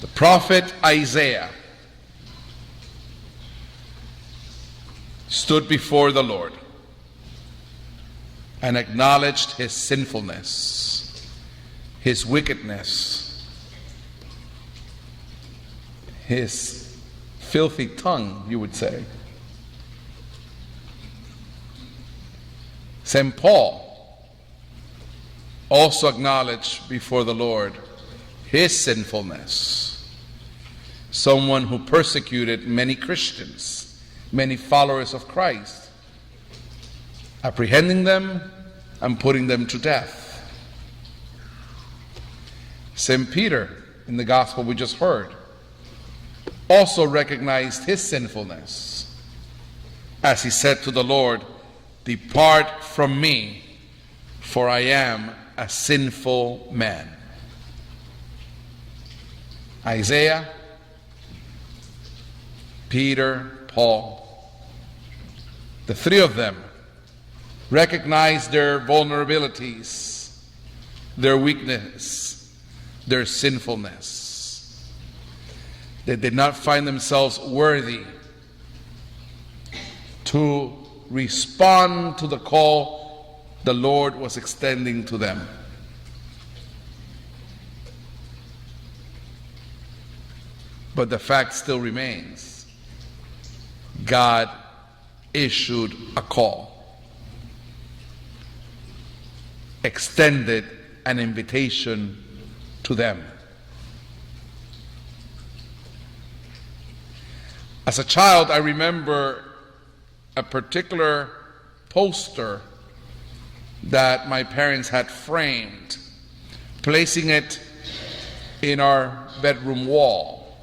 The prophet Isaiah stood before the Lord and acknowledged his sinfulness, his wickedness, his filthy tongue, you would say. St. Paul also acknowledged before the Lord his sinfulness. Someone who persecuted many Christians, many followers of Christ, apprehending them and putting them to death. St. Peter, in the gospel we just heard, also recognized his sinfulness as he said to the Lord, "Depart from me, for I am a sinful man." Isaiah, Peter, Paul, the three of them recognized their vulnerabilities, their weakness, their sinfulness. They did not find themselves worthy to respond to the call the Lord was extending to them. But the fact still remains. God issued a call, extended an invitation to them. As a child, I remember a particular poster that my parents had framed, placing it in our bedroom wall.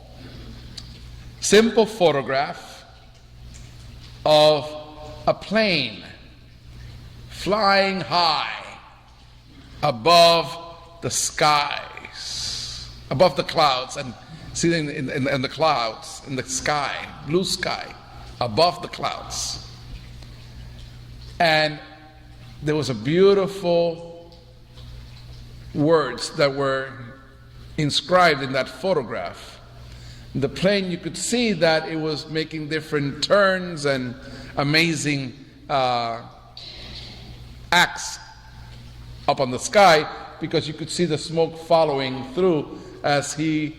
Simple photograph of a plane flying high above the skies, above the clouds, and sitting in the clouds, in the sky, blue sky, above the clouds. And there was a beautiful words that were inscribed in that photograph. The plane, you could see that it was making different turns and amazing acts up on the sky, because you could see the smoke following through as he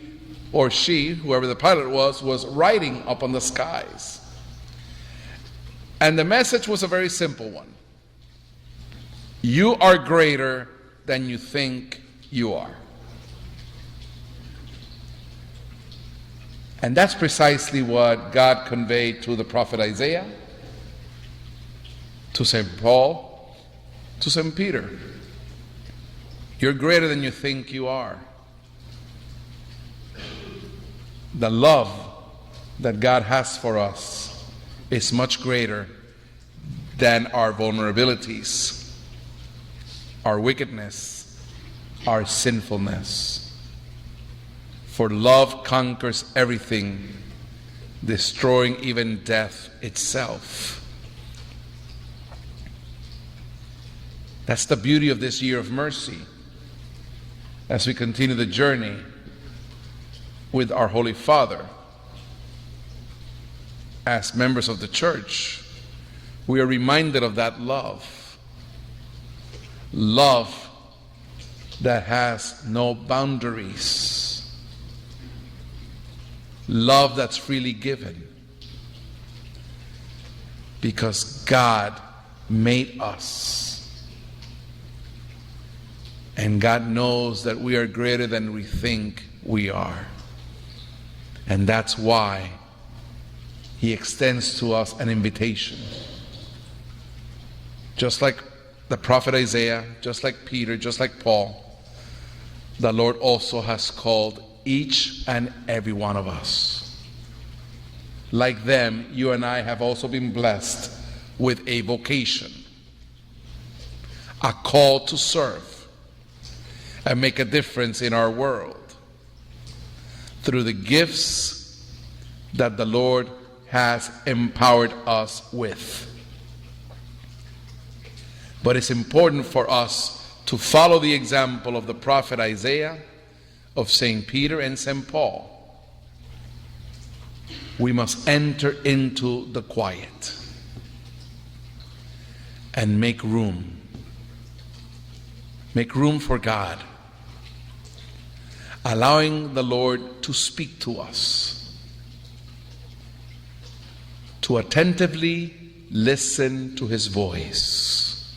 or she, whoever the pilot was riding up on the skies. And the message was a very simple one. You are greater than you think you are. And that's precisely what God conveyed to the prophet Isaiah, to St. Paul, to St. Peter. You're greater than you think you are. The love that God has for us is much greater than our vulnerabilities, our wickedness, our sinfulness. For love conquers everything, destroying even death itself. That's the beauty of this year of mercy. As we continue the journey with our Holy Father, as members of the church, we are reminded of that love. Love that has no boundaries. Love that's freely given. Because God made us. And God knows that we are greater than we think we are. And that's why He extends to us an invitation. Just like the prophet Isaiah, just like Peter, just like Paul, the Lord also has called each and every one of us. Like them, you and I have also been blessed with a vocation, a call to serve and make a difference in our world through the gifts that the Lord has empowered us with. But it's important for us to follow the example of the prophet Isaiah, of St. Peter and St. Paul, we must enter into the quiet and make room. Make room for God, allowing the Lord to speak to us, to attentively listen to His voice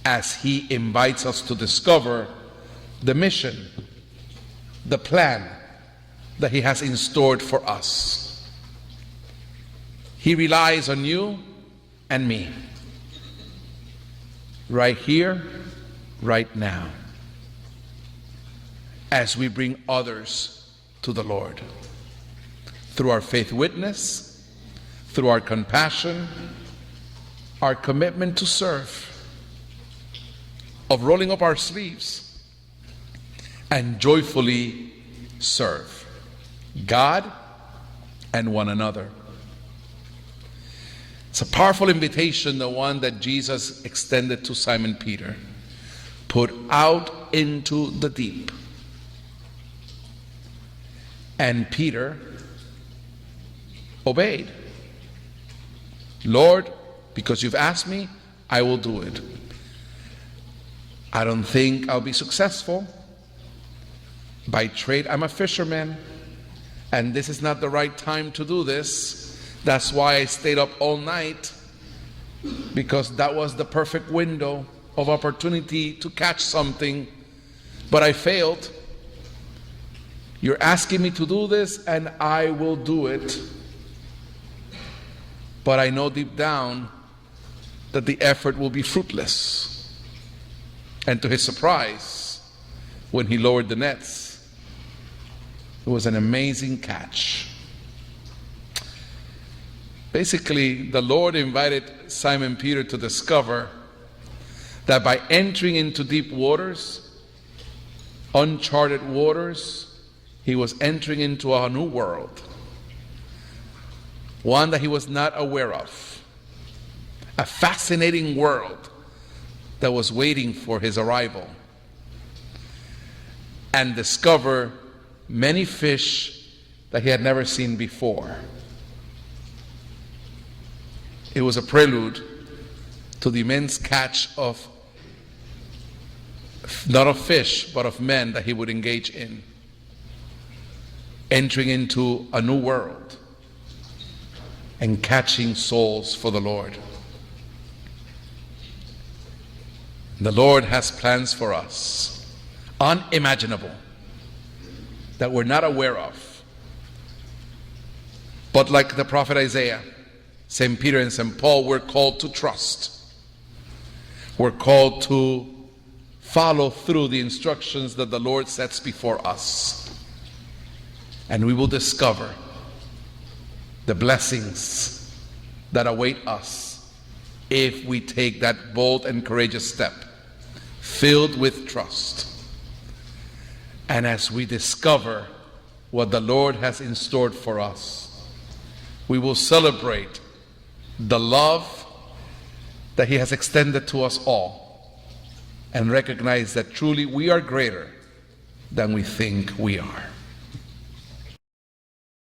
as He invites us to discover the mission, the plan that He has in store for us. He relies on you and me, right here, right now, as we bring others to the Lord through our faith witness, through our compassion, our commitment to serve, of rolling up our sleeves and joyfully serve God and one another. It's a powerful invitation, the one that Jesus extended to Simon Peter. Put out into the deep. And Peter obeyed. Lord, because you've asked me, I will do it. I don't think I'll be successful. By trade, I'm a fisherman, and this is not the right time to do this. That's why I stayed up all night, because that was the perfect window of opportunity to catch something, but I failed. You're asking me to do this, and I will do it. But I know deep down that the effort will be fruitless. And to his surprise, when he lowered the nets, it was an amazing catch. Basically, the Lord invited Simon Peter to discover that by entering into deep waters, uncharted waters, he was entering into a new world, one that he was not aware of, a fascinating world that was waiting for his arrival, and discover many fish that he had never seen before. It was a prelude to the immense catch of, not of fish, but of men that he would engage in, entering into a new world and catching souls for the Lord. The Lord has plans for us, unimaginable, that we're not aware of. But like the prophet Isaiah, St. Peter and St. Paul, we're called to trust. We're called to follow through the instructions that the Lord sets before us. And we will discover the blessings that await us if we take that bold and courageous step, filled with trust. And as we discover what the Lord has in store for us, we will celebrate the love that He has extended to us all, and recognize that truly we are greater than we think we are.